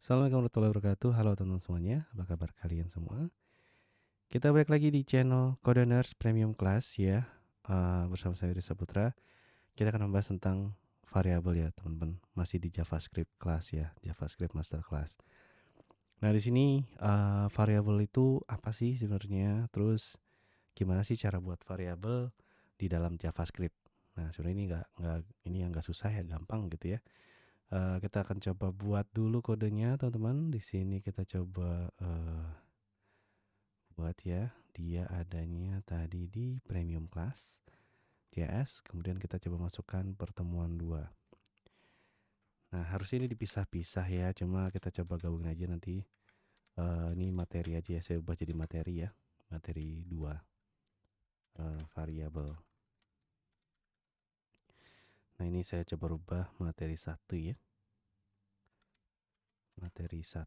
Assalamualaikum warahmatullahi wabarakatuh. Halo teman-teman semuanya, apa kabar kalian semua? Kita balik lagi di channel Coderners Premium Class ya. Bersama saya Risa Putra. Kita akan membahas tentang variabel ya teman-teman. Masih di JavaScript class ya, JavaScript Master Class. Nah di sini variabel itu apa sih sebenarnya? Terus gimana sih cara buat variabel di dalam JavaScript? Nah sebenarnya ini nggak susah ya, gampang gitu ya. Kita akan coba buat dulu kodenya teman-teman. Di sini kita coba buat ya. Dia adanya tadi di premium class JS. Kemudian kita coba masukkan pertemuan 2. Nah harusnya ini dipisah-pisah ya. Cuma kita coba gabungin aja nanti. Ini materi aja ya. Saya ubah jadi materi ya. Materi 2 variabel. Nah ini saya coba rubah materi 1 ya. Materi 1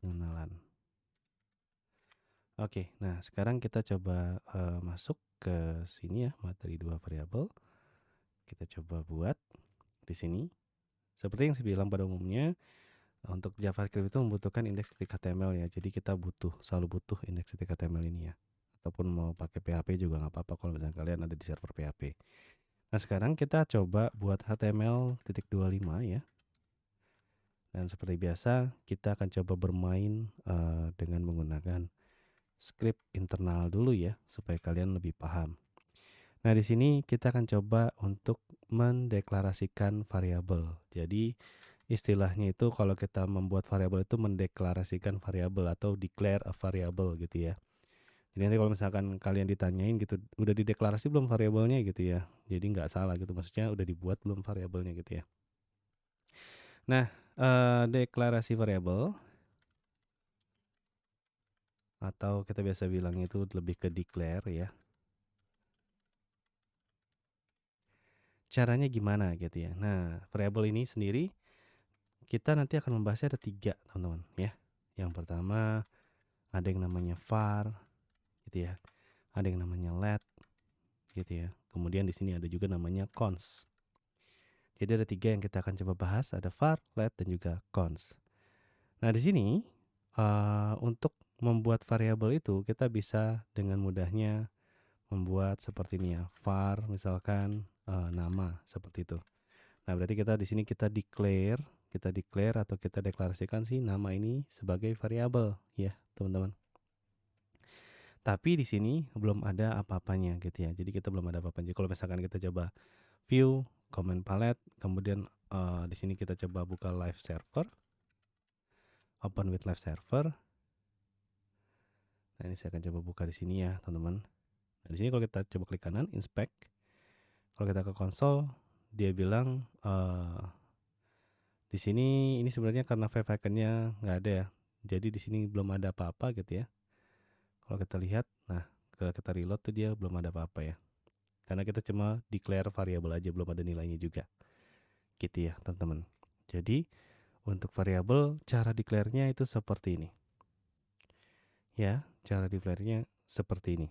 pengenalan. Oke, nah sekarang kita coba masuk ke sini ya, materi 2 variabel. Kita coba buat di sini. Seperti yang saya bilang pada umumnya, untuk JavaScript itu membutuhkan index.html ya. Jadi kita selalu butuh index.html ini ya. Ataupun mau pakai PHP juga nggak apa-apa kalau misalnya kalian ada di server PHP. Nah sekarang kita coba buat HTML.25 ya. Dan seperti biasa kita akan coba bermain dengan menggunakan script internal dulu ya, supaya kalian lebih paham. Nah, di sini kita akan coba untuk mendeklarasikan variabel. Jadi, istilahnya itu kalau kita membuat variabel itu mendeklarasikan variabel atau declare a variable gitu ya. Jadi nanti kalau misalkan kalian ditanyain gitu, udah dideklarasi belum variabelnya gitu ya. Jadi nggak salah gitu, maksudnya udah dibuat belum variabelnya gitu ya. Nah, deklarasi variabel atau kita biasa bilang itu lebih ke declare ya. Caranya gimana gitu ya. Nah, variabel ini sendiri kita nanti akan membahasnya ada 3 teman-teman ya. Yang pertama ada yang namanya var gitu ya. Ada yang namanya let gitu ya. Kemudian di sini ada juga namanya cons. Jadi ada 3 yang kita akan coba bahas, ada var, let dan juga cons. Nah, di sini untuk membuat variabel itu kita bisa dengan mudahnya membuat seperti ini ya. Var misalkan nama seperti itu. Nah, berarti kita di sini kita declare atau kita deklarasikan sih nama ini sebagai variabel ya, teman-teman. Tapi di sini belum ada apa-apanya gitu ya. Jadi kita belum ada apa-apanya. Kalau misalkan kita coba view, comment palette, kemudian di sini kita coba buka live server, open with live server. Nah, ini saya akan coba buka di sini ya, teman-teman. Nah, di sini kalau kita coba klik kanan, inspect. Kalau kita ke konsol, dia bilang di sini ini sebenarnya karena web icon-nya nggak ada ya. Jadi di sini belum ada apa-apa gitu ya. Kalau kita lihat, nah kalau kita reload tuh dia belum ada apa-apa ya. Karena kita cuma declare variabel aja, belum ada nilainya juga. Gitu ya, teman-teman. Jadi untuk variabel cara declare-nya itu seperti ini. Ya, cara declare-nya seperti ini.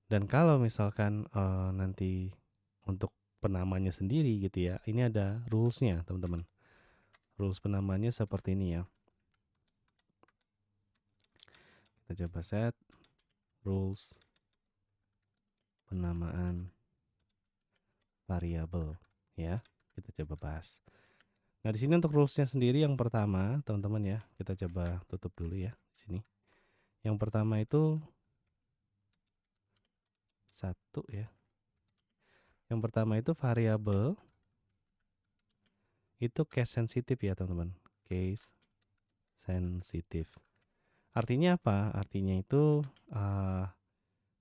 Dan kalau misalkan nanti untuk penamanya sendiri gitu ya, ini ada rules-nya, teman-teman. Rules penamanya seperti ini ya. Kita coba set rules penamaan variabel ya. Kita coba bahas. Nah, di sini untuk rules-nya sendiri yang pertama, teman-teman ya, kita coba tutup dulu ya di sini. Yang pertama itu 1 ya. Yang pertama itu variabel itu case sensitif ya, teman-teman. Case sensitif. Artinya apa? Artinya itu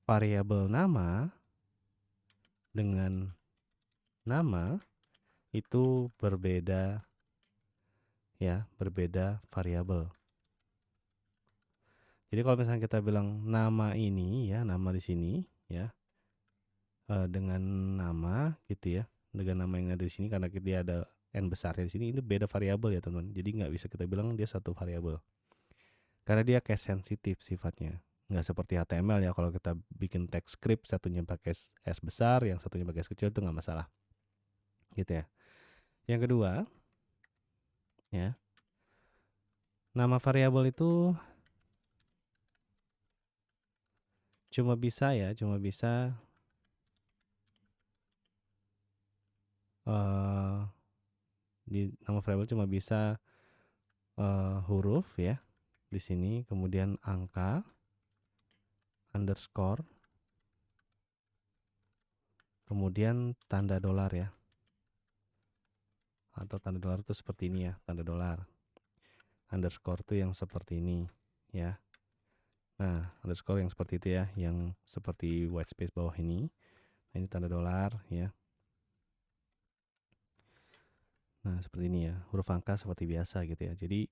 variabel nama dengan nama itu berbeda ya, berbeda variabel. Jadi kalau misalnya kita bilang nama ini ya, nama di sini ya, dengan nama gitu ya, dengan nama yang ada di sini karena dia ada n besarnya di sini, ini beda variabel ya teman-teman. Jadi nggak bisa kita bilang dia satu variabel karena dia case sensitif sifatnya. Nggak seperti HTML ya, kalau kita bikin text script satunya pakai S besar, yang satunya pakai S kecil itu nggak masalah gitu ya. Yang kedua ya, Nama variabel itu cuma bisa di nama variabel cuma bisa huruf ya di sini, kemudian angka, underscore, kemudian tanda dolar ya. Atau tanda dolar itu seperti ini ya, tanda dolar. Underscore itu yang seperti ini ya. Nah, underscore yang seperti itu ya, yang seperti white space bawah ini. Nah, ini tanda dolar ya. Nah, seperti ini ya, huruf angka seperti biasa gitu ya. Jadi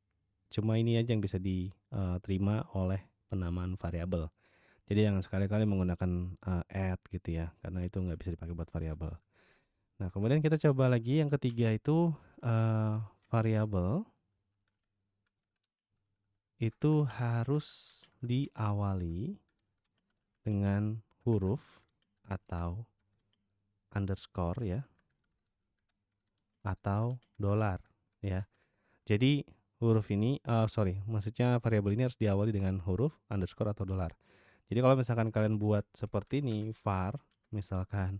cuma ini aja yang bisa diterima oleh penamaan variabel. Jadi jangan sekali-kali menggunakan add gitu ya, karena itu nggak bisa dipakai buat variabel. Nah, kemudian kita coba lagi yang ketiga itu variabel itu harus diawali dengan huruf atau underscore ya, atau dolar ya. Jadi huruf ini, maksudnya variabel ini harus diawali dengan huruf, underscore, atau dolar. Jadi kalau misalkan kalian buat seperti ini, var, misalkan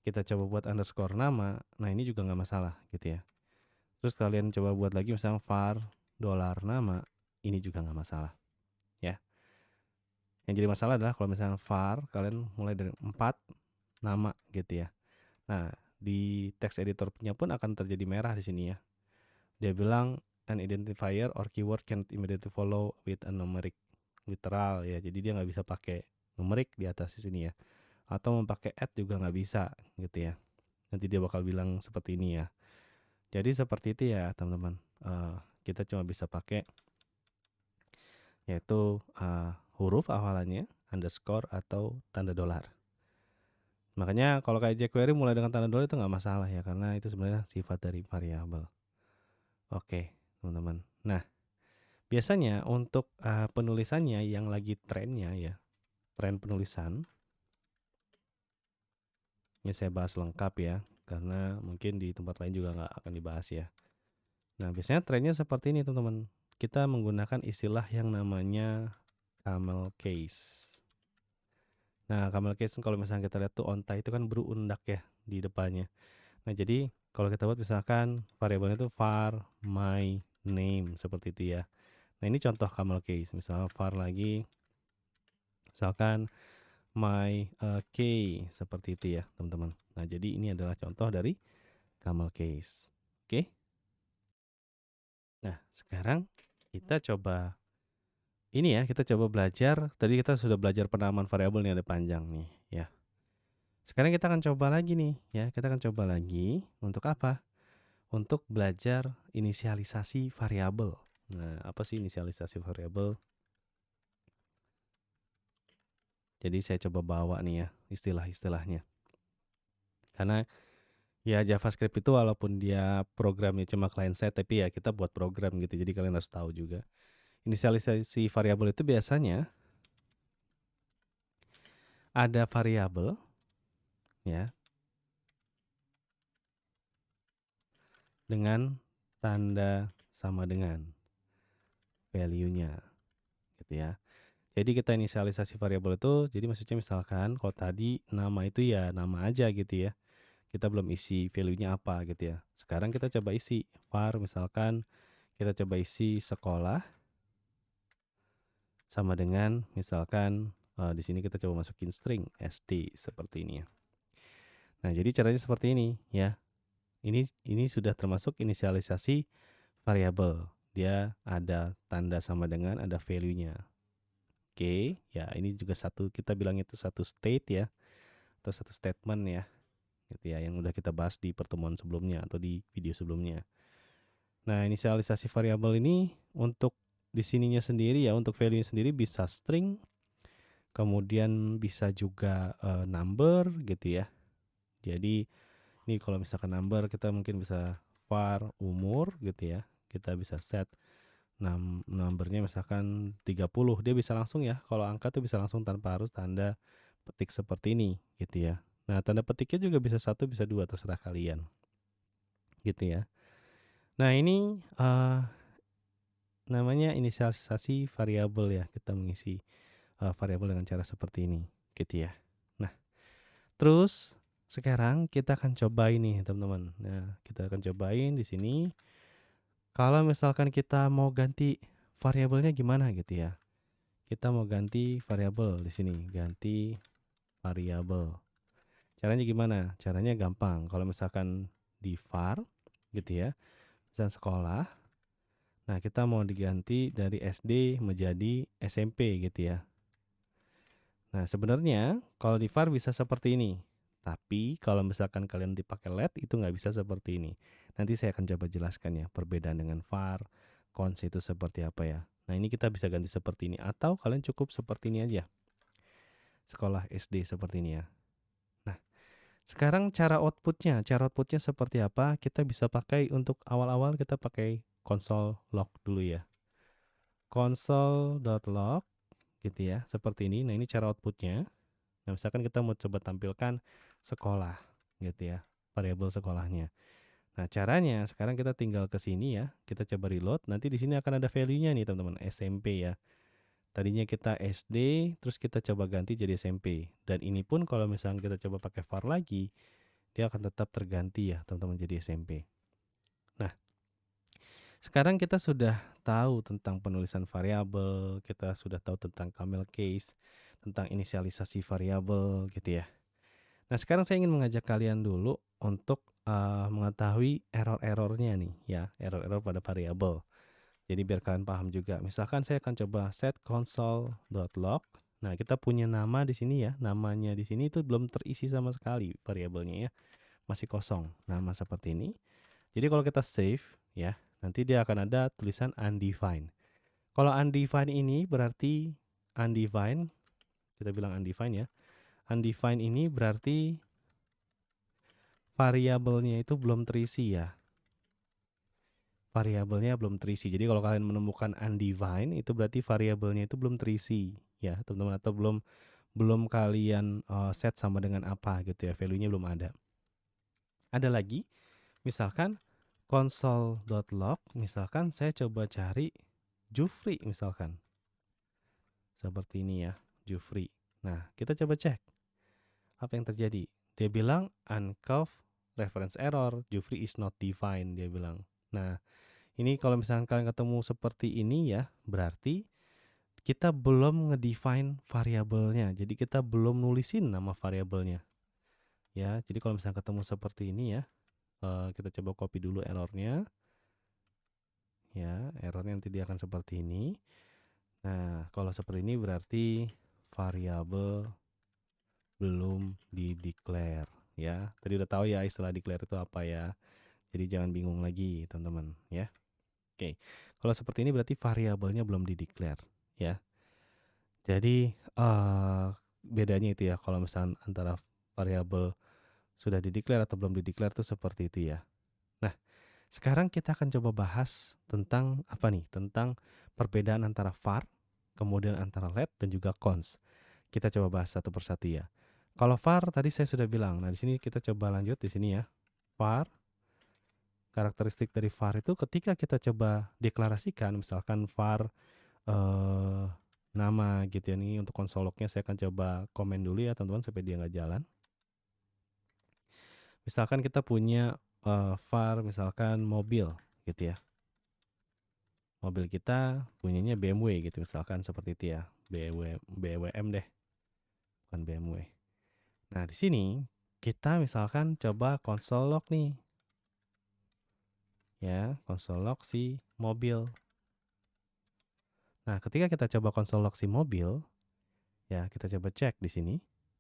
kita coba buat underscore nama, nah ini juga nggak masalah gitu ya. Terus kalian coba buat lagi misalnya var, dolar nama, ini juga nggak masalah ya. Yang jadi masalah adalah kalau misalnya var, kalian mulai dari 4 nama gitu ya. Nah, di text editornya pun akan terjadi merah di sini ya. Dia bilang an identifier or keyword can immediately follow with a numeric literal ya. Jadi dia nggak bisa pakai numerik di atas di sini ya. Atau mau pakai add juga nggak bisa gitu ya. Nanti dia bakal bilang seperti ini ya. Jadi seperti itu ya teman-teman. Kita cuma bisa pakai yaitu huruf awalannya, underscore, atau tanda dolar. Makanya kalau kayak jQuery mulai dengan tanda dolar itu nggak masalah ya, karena itu sebenarnya sifat dari variabel. Oke, teman-teman. Nah, biasanya untuk penulisannya yang lagi trennya ya, tren penulisan, ini saya bahas lengkap ya, karena mungkin di tempat lain juga nggak akan dibahas ya. Nah, biasanya trennya seperti ini teman-teman. Kita menggunakan istilah yang namanya camel case. Nah, camel case kalau misalnya kita lihat tuh onta itu kan berundak ya di depannya. Nah, jadi kalau kita buat misalkan variabelnya itu var my name seperti itu ya. Nah, ini contoh camel case. Misalnya var lagi misalkan my key seperti itu ya, teman-teman. Nah, jadi ini adalah contoh dari camel case. Oke. Nah, sekarang kita coba ini ya, kita coba belajar. Tadi kita sudah belajar penamaan variabel yang ada panjang nih, ya. Sekarang kita akan coba lagi nih, ya. Kita akan coba lagi untuk apa? Untuk belajar inisialisasi variabel. Nah, apa sih inisialisasi variabel? Jadi saya coba bawa nih ya istilah-istilahnya. Karena ya JavaScript itu walaupun dia programnya cuma client side, tapi ya kita buat program gitu. Jadi kalian harus tahu juga. Inisialisasi variabel itu biasanya ada variabel ya dengan tanda sama dengan value-nya gitu ya. Jadi kita inisialisasi variabel itu jadi maksudnya misalkan kalau tadi nama itu ya nama aja gitu ya. Kita belum isi value-nya apa gitu ya. Sekarang kita coba isi var misalkan kita coba isi sekolah sama dengan misalkan di sini kita coba masukin string SD seperti ini ya. Nah, jadi caranya seperti ini ya. Ini sudah termasuk inisialisasi variabel. Dia ada tanda sama dengan, ada value-nya. Oke, ya ini juga satu kita bilang itu satu state ya atau satu statement ya. Gitu ya yang udah kita bahas di pertemuan sebelumnya atau di video sebelumnya. Nah, inisialisasi variabel ini untuk di sininya sendiri ya, untuk value sendiri bisa string, kemudian bisa juga number gitu ya. Jadi ini kalau misalkan number kita mungkin bisa var umur gitu ya. Kita bisa set numbernya misalkan 30. Dia bisa langsung ya. Kalau angka tuh bisa langsung tanpa harus tanda petik seperti ini gitu ya. Nah, tanda petiknya juga bisa 1, bisa 2 terserah kalian. Gitu ya. Nah, ini namanya inisialisasi variabel ya. Kita mengisi variabel dengan cara seperti ini, gitu ya. Nah, terus sekarang kita akan cobain nih, teman-teman. Nah, kita akan cobain di sini. Kalau misalkan kita mau ganti variabelnya gimana gitu ya. Kita mau ganti variabel di sini, ganti variabel. Caranya gimana? Caranya gampang. Kalau misalkan di var gitu ya, misalkan sekolah. Nah, kita mau diganti dari SD menjadi SMP gitu ya. Nah, sebenarnya kalau di var bisa seperti ini. Tapi kalau misalkan kalian dipakai LED itu nggak bisa seperti ini. Nanti saya akan coba jelaskan ya perbedaan dengan var, cons itu seperti apa ya. Nah, ini kita bisa ganti seperti ini atau kalian cukup seperti ini aja. Sekolah SD seperti ini ya. Nah, sekarang cara outputnya seperti apa? Kita bisa pakai untuk awal-awal kita pakai console log dulu ya. Console.log gitu ya, seperti ini. Nah, ini cara outputnya. Nah, misalkan kita mau coba tampilkan sekolah gitu ya, variabel sekolahnya. Nah, caranya sekarang kita tinggal ke sini ya, kita coba reload. Nanti di sini akan ada value-nya nih, teman-teman, SMP ya. Tadinya kita SD, terus kita coba ganti jadi SMP. Dan ini pun kalau misalnya kita coba pakai var lagi, dia akan tetap terganti ya, teman-teman, jadi SMP. Nah, sekarang kita sudah tahu tentang penulisan variabel, kita sudah tahu tentang camel case, tentang inisialisasi variabel gitu ya. Nah, sekarang saya ingin mengajak kalian dulu untuk mengetahui error-errornya nih ya, error-error pada variabel. Jadi biar kalian paham juga. Misalkan saya akan coba set console.log. Nah, kita punya nama di sini ya. Namanya di sini itu belum terisi sama sekali variabelnya ya. Masih kosong. Nama seperti ini. Jadi kalau kita save ya, nanti dia akan ada tulisan undefined. Kalau undefined ini berarti undefined, kita bilang undefined ya. Undefined ini berarti variabelnya itu belum terisi ya. Variabelnya belum terisi. Jadi kalau kalian menemukan undefined itu berarti variabelnya itu belum terisi ya, teman-teman, atau belum kalian set sama dengan apa gitu ya. Value-nya belum ada. Ada lagi, misalkan console.log, misalkan saya coba cari Jufri misalkan. Seperti ini ya, Jufri. Nah, kita coba cek. Apa yang terjadi? Dia bilang uncov reference error, Jufri is not defined, dia bilang. Nah, ini kalau misalkan kalian ketemu seperti ini ya, berarti kita belum ngedefine variabelnya. Jadi kita belum nulisin nama variabelnya. Ya, jadi kalau misalkan ketemu seperti ini ya, kita coba copy dulu errornya. Ya, errornya nanti dia akan seperti ini. Nah, kalau seperti ini berarti variabel belum di-declare ya. Tadi udah tahu ya istilah declare itu apa ya. Jadi jangan bingung lagi, teman-teman ya. Oke. Kalau seperti ini berarti variabelnya belum di-declare ya. Jadi bedanya itu ya kalau misalnya antara variabel sudah di-declare atau belum di-declare itu seperti itu ya. Nah, sekarang kita akan coba bahas tentang apa nih? Tentang perbedaan antara var, kemudian antara let dan juga cons. Kita coba bahas satu persatu ya. Kalau var tadi saya sudah bilang. Nah, di sini kita coba lanjut di sini ya. Var, karakteristik dari var itu ketika kita coba deklarasikan, misalkan var nama gitu ya, nih untuk konsolognya saya akan coba komen dulu ya teman-teman sampai dia nggak jalan. Misalkan kita punya var misalkan mobil gitu ya. Mobil kita punyanya BMW gitu misalkan seperti itu ya. BWM deh, bukan BMW. Nah, di sini kita misalkan coba console log nih. Ya, console log si mobil. Nah, ketika kita coba console log si mobil, ya kita coba cek di sini.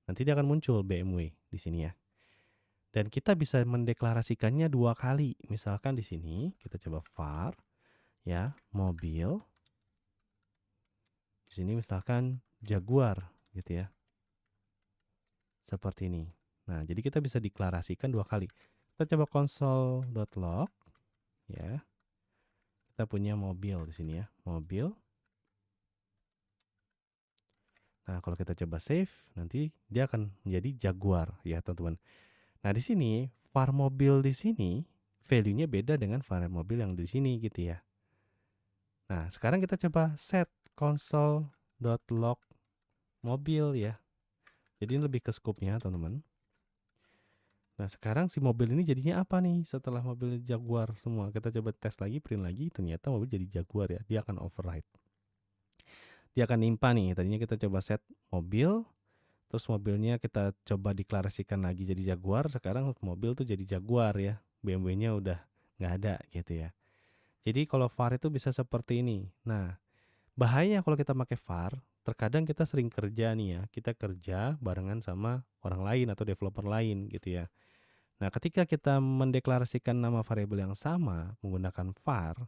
Nanti dia akan muncul BMW di sini ya. Dan kita bisa mendeklarasikannya dua kali. Misalkan di sini kita coba var ya, mobil. Di sini misalkan Jaguar gitu ya. Seperti ini. Nah, jadi kita bisa deklarasikan dua kali. Kita coba console.log ya. Kita punya mobil di sini ya, mobil. Nah, kalau kita coba save, nanti dia akan menjadi Jaguar ya, teman-teman. Nah, di sini var mobil di sini value-nya beda dengan var mobil yang di sini gitu ya. Nah, sekarang kita coba set console.log mobil ya. Jadi ini lebih ke scope-nya, teman-teman. Nah, sekarang si mobil ini jadinya apa nih setelah mobil Jaguar semua? Kita coba tes lagi, print lagi, ternyata mobil jadi Jaguar ya. Dia akan override. Dia akan nimpa nih. Tadinya kita coba set mobil, terus mobilnya kita coba deklarasikan lagi jadi Jaguar. Sekarang mobil tuh jadi Jaguar ya. BMW-nya udah nggak ada gitu ya. Jadi kalau VAR itu bisa seperti ini. Nah, bahaya kalau kita pakai VAR, terkadang kita sering kerja nih ya. Kita kerja barengan sama orang lain atau developer lain gitu ya. Nah, ketika kita mendeklarasikan nama variabel yang sama menggunakan var,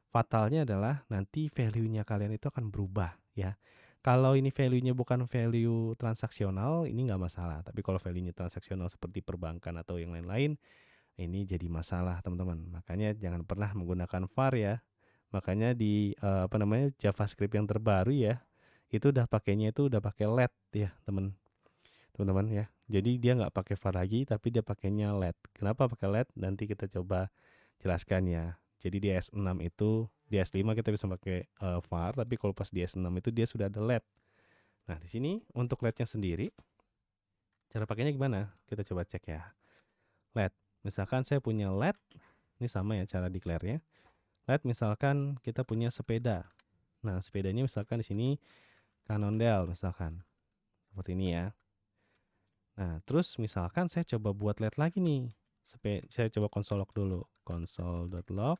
fatalnya adalah nanti value-nya kalian itu akan berubah ya. Kalau ini value-nya bukan value transaksional, ini nggak masalah. Tapi kalau value-nya transaksional seperti perbankan atau yang lain-lain, ini jadi masalah teman-teman. Makanya jangan pernah menggunakan var ya. Makanya di JavaScript yang terbaru ya, itu udah pakainya itu udah pakai let ya teman-teman ya. Jadi dia nggak pakai var lagi, tapi dia pakainya LED. Kenapa pakai LED? Nanti kita coba jelaskan ya. Jadi di S6 itu, di S5 kita bisa pakai var, tapi kalau pas di S6 itu dia sudah ada LED. Nah, di sini untuk LED-nya sendiri, cara pakainya gimana? Kita coba cek ya. LED. Misalkan saya punya LED, ini sama ya cara declare-nya. LED misalkan kita punya sepeda. Nah, sepedanya misalkan di sini Cannondale misalkan. Seperti ini ya. Nah, terus misalkan saya coba buat LED lagi nih. Saya coba console log dulu. Console.log.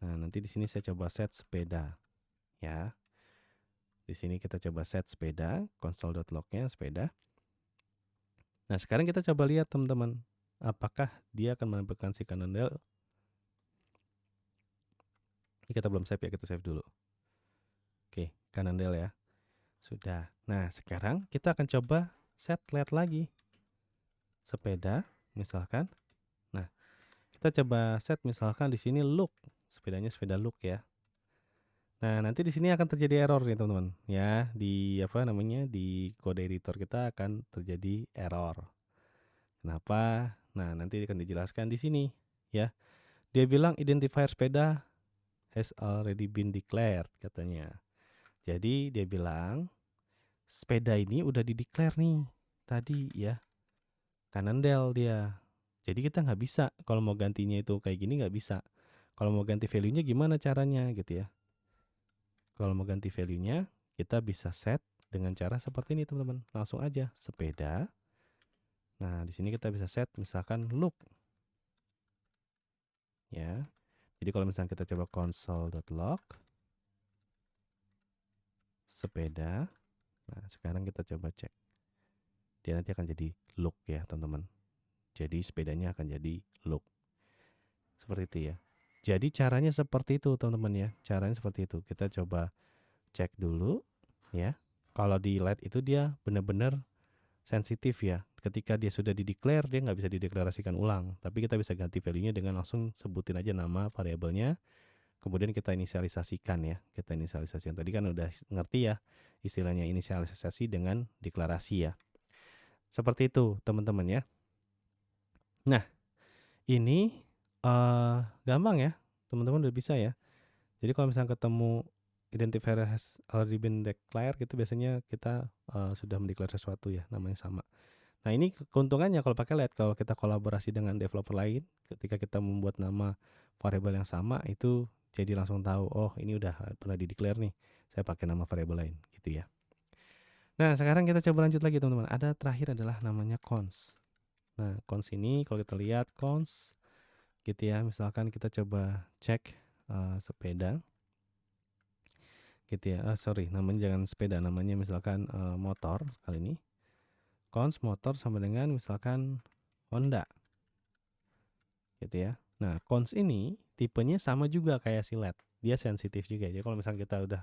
Nah, nanti di sini saya coba set sepeda. Ya. Di sini kita coba set sepeda. Console.log-nya sepeda. Nah, sekarang kita coba lihat teman-teman. Apakah dia akan menampilkan si Cannondale? Ini kita belum save ya, kita save dulu. Oke, Cannondale ya. Sudah. Nah, sekarang kita akan coba set LED lagi. Sepeda, misalkan. Nah, kita coba set misalkan di sini look. Sepedanya sepeda look ya. Nah, nanti di sini akan terjadi error nih, teman-teman. Ya, di di kode editor kita akan terjadi error. Kenapa? Nah, nanti akan dijelaskan di sini, ya. Dia bilang identifier sepeda has already been declared katanya. Jadi dia bilang sepeda ini udah dideclare nih tadi ya. Cannondale dia. Jadi kita nggak bisa kalau mau gantinya itu kayak gini nggak bisa. Kalau mau ganti value-nya gimana caranya gitu ya. Kalau mau ganti value-nya kita bisa set dengan cara seperti ini teman-teman. Langsung aja sepeda. Nah, di sini kita bisa set misalkan look. Ya. Jadi kalau misalnya kita coba console.log sepeda. Nah, sekarang kita coba cek. Dia nanti akan jadi look ya, teman-teman. Jadi sepedanya akan jadi look. Seperti itu ya. Jadi caranya seperti itu, teman-teman ya. Caranya seperti itu. Kita coba cek dulu ya. Kalau di LED itu dia benar-benar sensitif ya. Ketika dia sudah dideclare, dia nggak bisa dideklarasikan ulang. Tapi kita bisa ganti value-nya dengan langsung sebutin aja nama variabelnya. Kemudian kita inisialisasikan ya. Kita inisialisasikan. Tadi kan udah ngerti ya istilahnya inisialisasi dengan deklarasi ya. Seperti itu teman-teman ya. Nah, ini gampang ya. Teman-teman udah bisa ya. Jadi kalau misalnya ketemu identifier has already been declared gitu biasanya kita sudah mendeklar sesuatu ya, namanya sama. Nah, ini keuntungannya kalau pakai LED, kalau kita kolaborasi dengan developer lain, ketika kita membuat nama variabel yang sama itu jadi langsung tahu, oh ini udah pernah dideclare nih, saya pakai nama variabel lain gitu ya. Nah, sekarang kita coba lanjut lagi teman-teman. Ada terakhir adalah namanya cons. Nah, cons ini kalau kita lihat cons gitu ya, misalkan kita coba cek sepeda gitu ya. Namanya jangan sepeda, namanya misalkan motor kali ini. Cons motor sama dengan misalkan Honda. Gitu ya. Nah, cons ini tipenya sama juga kayak si LED. Dia sensitif juga. Jadi kalau misalnya kita udah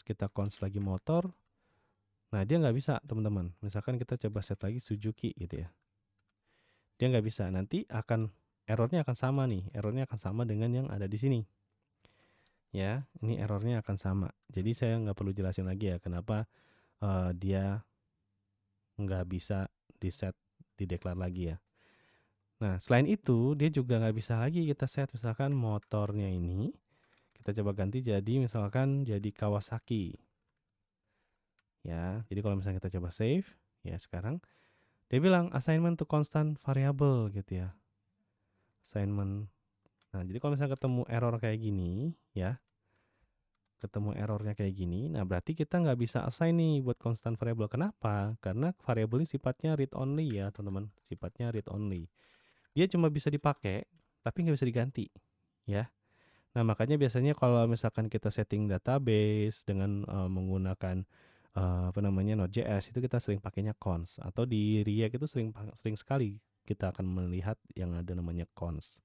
kita cons lagi motor, nah dia nggak bisa teman-teman. Misalkan kita coba set lagi Suzuki gitu ya. Dia nggak bisa. Nanti errornya akan sama nih. Errornya akan sama dengan yang ada di sini. Ya, ini errornya akan sama. Jadi saya nggak perlu jelasin lagi ya kenapa dia nggak bisa dideklar lagi ya. Nah, selain itu dia juga nggak bisa lagi kita set misalkan motornya ini kita coba ganti jadi misalkan jadi Kawasaki. Ya, jadi kalau misalnya kita coba save, ya sekarang dia bilang assignment to constant variable gitu ya. Assignment. Nah, jadi kalau misalnya ketemu error kayak gini, ya, ketemu errornya kayak gini, nah berarti kita nggak bisa assign nih buat constant variable. Kenapa? Karena variable ini sifatnya read only ya, teman-teman. Sifatnya read only. Dia cuma bisa dipakai, tapi nggak bisa diganti, ya. Nah, makanya biasanya kalau misalkan kita setting database dengan menggunakan apa namanya Node.js itu kita sering pakainya cons atau di React itu sering sekali kita akan melihat yang ada namanya cons.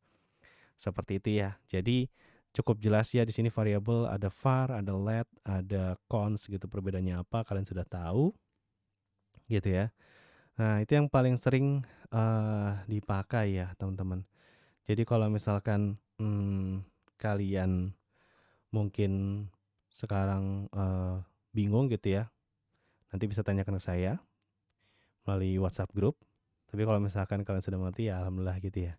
Seperti itu ya. Jadi cukup jelas ya di sini variabel ada var, ada let, ada cons gitu perbedaannya apa kalian sudah tahu gitu ya. Nah, itu yang paling sering dipakai ya, teman-teman. Jadi kalau misalkan kalian mungkin sekarang bingung gitu ya, nanti bisa tanyakan ke saya melalui WhatsApp group. Tapi kalau misalkan kalian sudah mengerti ya alhamdulillah gitu ya.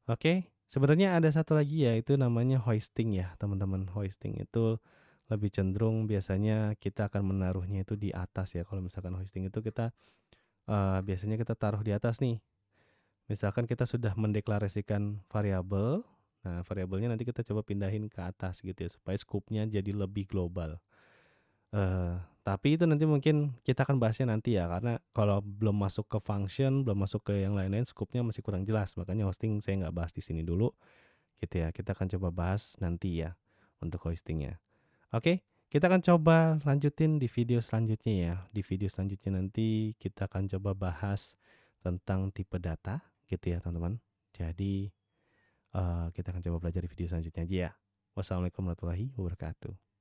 Oke, sebenarnya ada satu lagi ya, itu namanya hoisting ya, teman-teman. Hoisting itu lebih cenderung biasanya kita akan menaruhnya itu di atas ya. Kalau misalkan hoisting itu kita biasanya kita taruh di atas nih. Misalkan kita sudah mendeklarasikan variabel, nah variabelnya nanti kita coba pindahin ke atas gitu ya, supaya scope-nya jadi lebih global. Tapi itu nanti mungkin kita akan bahasnya nanti ya, karena kalau belum masuk ke function, belum masuk ke yang lain-lain, scope-nya masih kurang jelas. Makanya hosting saya nggak bahas di sini dulu, gitu ya. Kita akan coba bahas nanti ya untuk hostingnya. Oke, kita akan coba lanjutin di video selanjutnya ya. Di video selanjutnya nanti kita akan coba bahas tentang tipe data, gitu ya teman-teman. Jadi kita akan coba belajar di video selanjutnya aja ya. Wassalamualaikum warahmatullahi wabarakatuh.